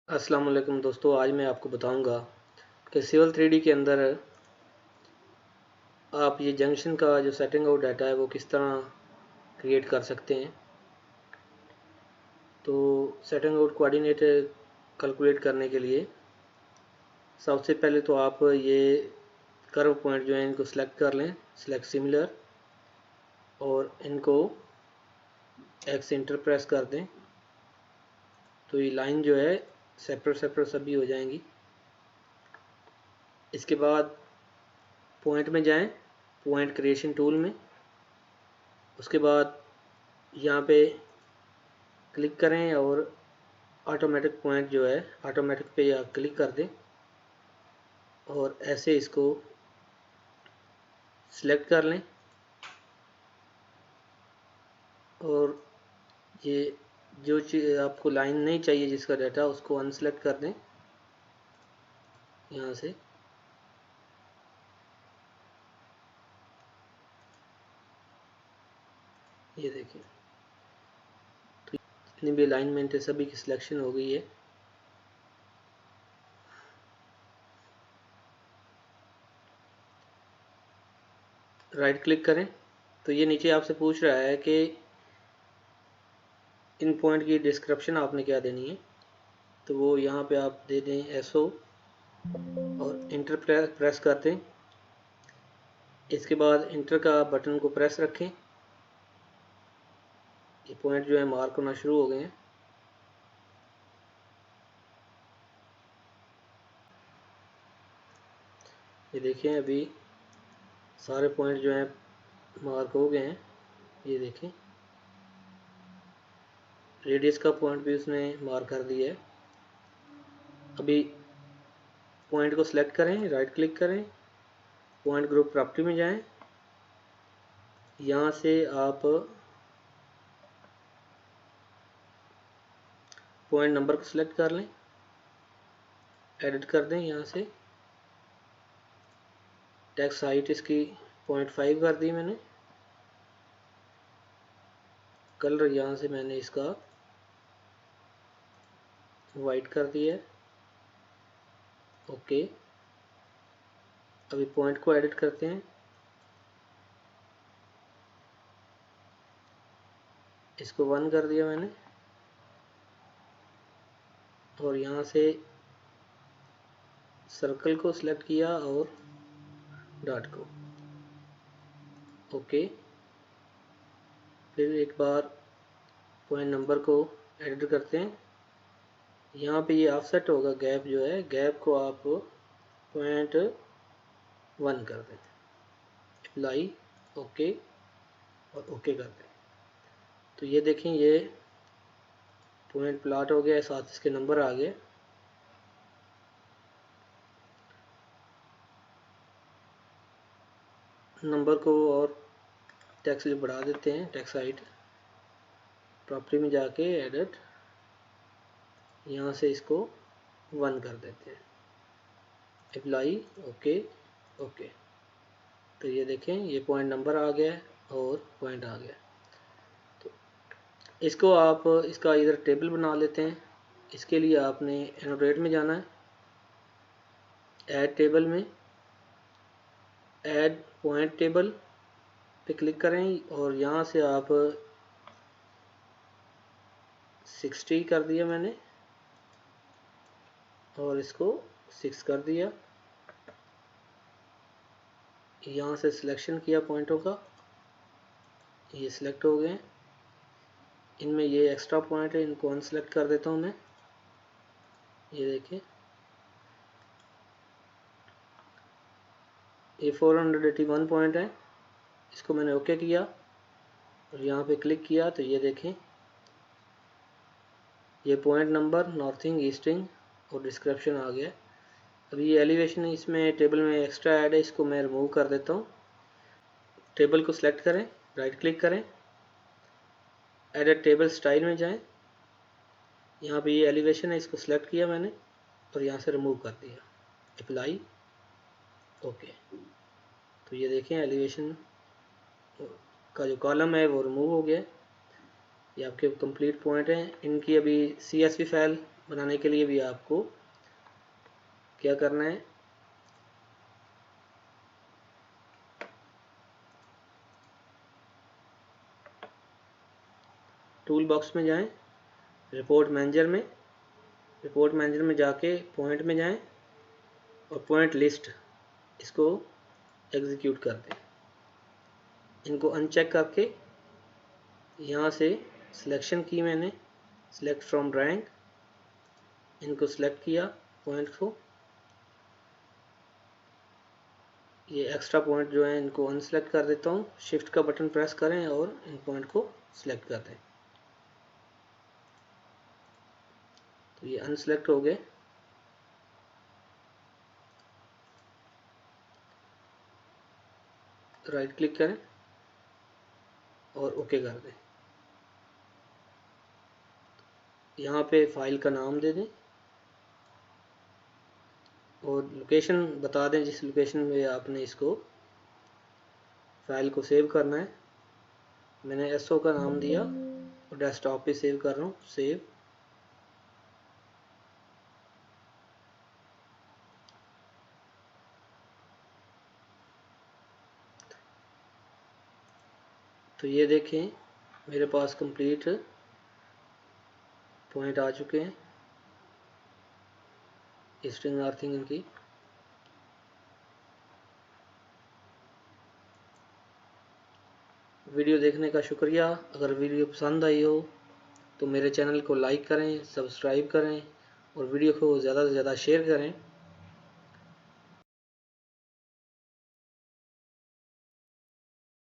अस्सलाम वालेकुम दोस्तों, आज मैं आपको बताऊंगा कि सिविल 3D के अंदर आप ये जंक्शन का जो सेटिंग आउट डाटा है वो किस तरह क्रिएट कर सकते हैं। तो सेटिंग आउट कोऑर्डिनेट कैलकुलेट करने के लिए सबसे पहले तो आप ये कर्व पॉइंट जो है इनको सिलेक्ट कर लें, सिलेक्ट सिमिलर, और इनको एक्स इंटर प्रेस कर दें तो ये लाइन जो है सेपरेट सेपरेट सभी हो जाएंगी। इसके बाद पॉइंट में जाएं, पॉइंट क्रिएशन टूल में, उसके बाद यहाँ पे क्लिक करें और ऑटोमेटिक पॉइंट जो है ऑटोमेटिक पे आप क्लिक कर दें और ऐसे इसको सिलेक्ट कर लें और ये जो चीज़ आपको लाइन नहीं चाहिए जिसका डाटा उसको अनसेलेक्ट कर दें यहाँ से। ये देखिए, तो जितनी भी अलाइनमेंट है सभी की सिलेक्शन हो गई है। राइट क्लिक करें तो ये नीचे आपसे पूछ रहा है कि इन पॉइंट की डिस्क्रिप्शन आपने क्या देनी है, तो वो यहाँ पे आप दे दें एसओ और इंटर प्रेस कर दें। इसके बाद इंटर का बटन को प्रेस रखें। ये पॉइंट जो है मार्क होना शुरू हो गए हैं। ये देखें, अभी सारे पॉइंट जो हैं मार्क हो गए हैं। ये देखें, रेडियस का पॉइंट भी उसने मार्क कर दिया है। अभी पॉइंट को सिलेक्ट करें, राइट क्लिक करें, पॉइंट ग्रुप प्रॉपर्टी में जाएं, यहाँ से आप पॉइंट नंबर को सिलेक्ट कर लें, एडिट कर दें। यहाँ से टेक्स्ट हाइट इसकी 0.5 कर दी मैंने। कलर यहाँ से मैंने इसका वाइट कर दिया है। ओके, अभी पॉइंट को एडिट करते हैं। इसको 1 कर दिया मैंने और यहाँ से सर्कल को सिलेक्ट किया और डॉट को। ओके, फिर एक बार पॉइंट नंबर को एडिट करते हैं। यहाँ पे ये ऑफसेट होगा, गैप जो है, गैप को आप 0.1 कर दें, अप्लाई, ओके और ओके कर दें। तो ये देखें, ये पॉइंट प्लॉट हो गया, साथ इसके नंबर आ गए। नंबर को और टेक्स्ट बढ़ा देते हैं, टेक्स्ट हाइट प्रॉपर्टी में जाके एडिट, यहाँ से इसको 1 कर देते हैं, अप्लाई, ओके ओके। तो ये देखें, ये पॉइंट नंबर आ गया और पॉइंट आ गया। तो इसको आप इसका इधर टेबल बना लेते हैं। इसके लिए आपने एनोटेट में जाना है, ऐड टेबल में, ऐड पॉइंट टेबल पे क्लिक करें और यहाँ से आप 60 कर दिया मैंने और इसको 6 कर दिया। यहाँ से सिलेक्शन किया पॉइंटों का, ये सिलेक्ट हो गए। इनमें ये एक्स्ट्रा पॉइंट है, इनको अनसेलेक्ट कर देता हूँ मैं। ये देखिए, ये 481 पॉइंट है, इसको मैंने ओके किया और यहाँ पे क्लिक किया तो ये देखें, ये पॉइंट नंबर, नॉर्थिंग, ईस्टिंग और डिस्क्रिप्शन आ गया। अभी ये एलिवेशन इसमें टेबल में एक्स्ट्रा ऐड है, इसको मैं रिमूव कर देता हूँ। टेबल को सिलेक्ट करें, राइट क्लिक करें, एडिट टेबल स्टाइल में जाएं। यहाँ पे ये एलिवेशन है, इसको सिलेक्ट किया मैंने और यहाँ से रिमूव कर दिया, अप्लाई, ओके। तो ये देखें, एलिवेशन का जो कॉलम है वो रिमूव हो गया। ये आपके कंप्लीट पॉइंट हैं। इनकी अभी CSV फाइल बनाने के लिए भी आपको क्या करना है, टूल बॉक्स में जाएं, रिपोर्ट मैनेजर में जाके पॉइंट में जाएं और पॉइंट लिस्ट इसको एग्जीक्यूट कर दें। इनको अनचेक करके यहाँ से सिलेक्शन की मैंने, सिलेक्ट फ्रॉम ड्राइंग, इनको सिलेक्ट किया पॉइंट को, ये एक्स्ट्रा पॉइंट जो है इनको अनसेलेक्ट कर देता हूँ। शिफ्ट का बटन प्रेस करें और इन पॉइंट को सिलेक्ट कर दें, तो ये अनसेलेक्ट हो गए। राइट क्लिक करें और ओके कर दें। यहाँ पे फाइल का नाम दे दें और लोकेशन बता दें जिस लोकेशन में आपने इसको फाइल को सेव करना है। मैंने एसओ का नाम दिया और डेस्कटॉप पे सेव कर रहा हूँ, सेव। तो ये देखें मेरे पास कंप्लीट पॉइंट आ चुके हैं ईस्टर्न अर्थिंग की। वीडियो देखने का शुक्रिया। अगर वीडियो पसंद आई हो तो मेरे चैनल को लाइक करें, सब्सक्राइब करें और वीडियो को ज़्यादा से ज़्यादा शेयर करें।